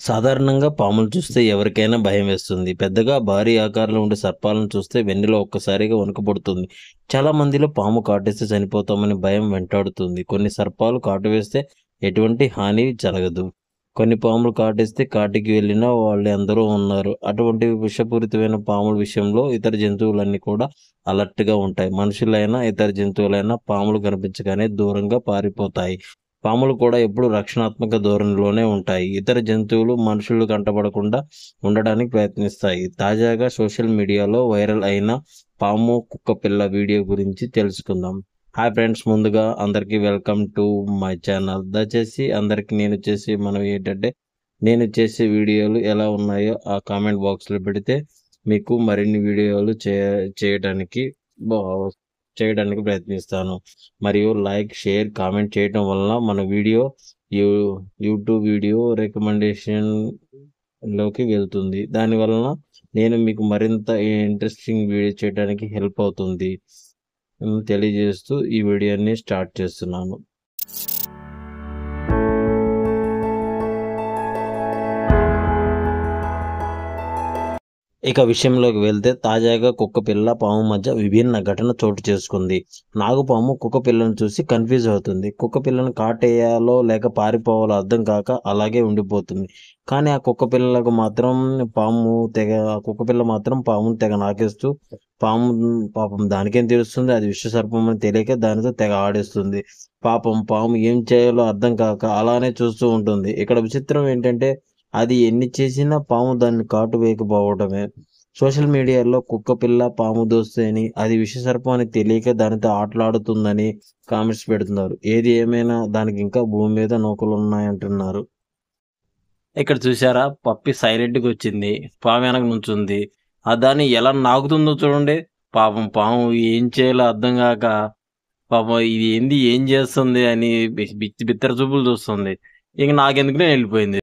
సాధారణంగా పాములు చూస్తే ఎవరికైనా భయం వేస్తుంది. పెద్దగా భారీ ఆకారంలో ఉండే సర్పాలను చూస్తే వెన్నెలో ఒక్కసారిగా వణుకు పుడుతుంది. చాలా మందిలో పాము కాటేస్తే చనిపోతామని భయం వెంటాడుతుంది. కొన్ని సర్పాలు కాటు వేస్తే ఎటువంటి హాని జరగదు. కొన్ని పాములు కాటేస్తే కాటికి వెళ్ళిన వాళ్ళే అందరూ ఉన్నారు. అటువంటి విషపూరితమైన పాముల విషయంలో ఇతర జంతువులన్నీ కూడా అలర్ట్‌గా ఉంటాయి. మనుషులైనా, ఇతర జంతువులైనా పాములు కనిపించగానే దూరంగా పారిపోతాయి. పాములు కూడా ఎప్పుడూ రక్షణాత్మక ధోరణిలోనే ఉంటాయి. ఇతర జంతువులు మనుషులు కంటపడకుండా ఉండడానికి ప్రయత్నిస్తాయి. తాజాగా సోషల్ మీడియాలో వైరల్ అయిన పాము, కుక్కపిల్ల వీడియో గురించి తెలుసుకుందాం. Hi friends! ముందుగా అందరికీ వెల్కమ్ టు మై ఛానల్. దయచేసి అందరికి మనవి ఏంటంటే, నేను చేసే వీడియోలు ఎలా ఉన్నాయో ఆ కామెంట్ బాక్స్‌లో పెడితే మీకు మరిన్ని వీడియోలు చేయడానికి బా చేయడానికి ప్రయత్నిస్తాను. మరియు లైక్, షేర్, కామెంట్ చేయటం వలన మన వీడియో యూ యూట్యూబ్ వీడియో రికమెండేషన్‌లోకి వెళ్తుంది. దాని వలన నేను మీకు మరింత ఇంట్రెస్టింగ్ వీడియో చేయడానికి హెల్ప్ అవుతుంది. తెలియజేస్తూ ఈ వీడియోని స్టార్ట్ చేస్తున్నాను. ఇక విషయంలోకి వెళ్తే తాజాగా కుక్కపిల్ల, పాము మధ్య విభిన్న ఘటన చోటు చేసుకుంది. నాగుపాము కుక్కపిల్లను చూసి కన్‌ఫ్యూజ్ అవుతుంది. కుక్కపిల్లను కాటేయాలో లేక పారిపోవాలో అర్థం కాక అలాగే ఉండిపోతుంది. కానీ ఆ కుక్కపిల్ల మాత్రం పామును తెగ నాకేస్తూ పాము పాపం దానికేం తెలుస్తుంది, అది విషసర్పం అని తెలియక దానితో తెగ ఆడేస్తుంది. పాపం పాము ఏం చేయాలో అర్థం కాక అలానే చూస్తూ ఉంటుంది. ఇక్కడ విచిత్రం ఏంటంటే అది ఎన్ని చేసినా పాము దాన్ని కాటు వేయకపోవడమే. సోషల్ మీడియాలో కుక్కపిల్ల, పాము దోస్తీ అని, అది విషసర్పం అని తెలియక దానితో ఆటలాడుతుందని కామెంట్స్ పెడుతున్నారు. ఏది ఏమైనా దానికి ఇంకా భూమి మీద నూకలున్నాయంటున్నారు. ఇక్కడ చూసారా, పప్పి సైలెంట్‌గొచ్చింది. పాము వెనక నుంచుంది. దాన్ని ఎలా నాకుతుందో చూడండి. పాపం పాము ఏం చేయాలో అర్థం గాక, పాపం ఇది ఏంది, ఏం చేస్తుంది అని బిత్తర చూపులు చూస్తుంది. ఇంక నాకెందుకులే ఎళ్ళిపోయింది.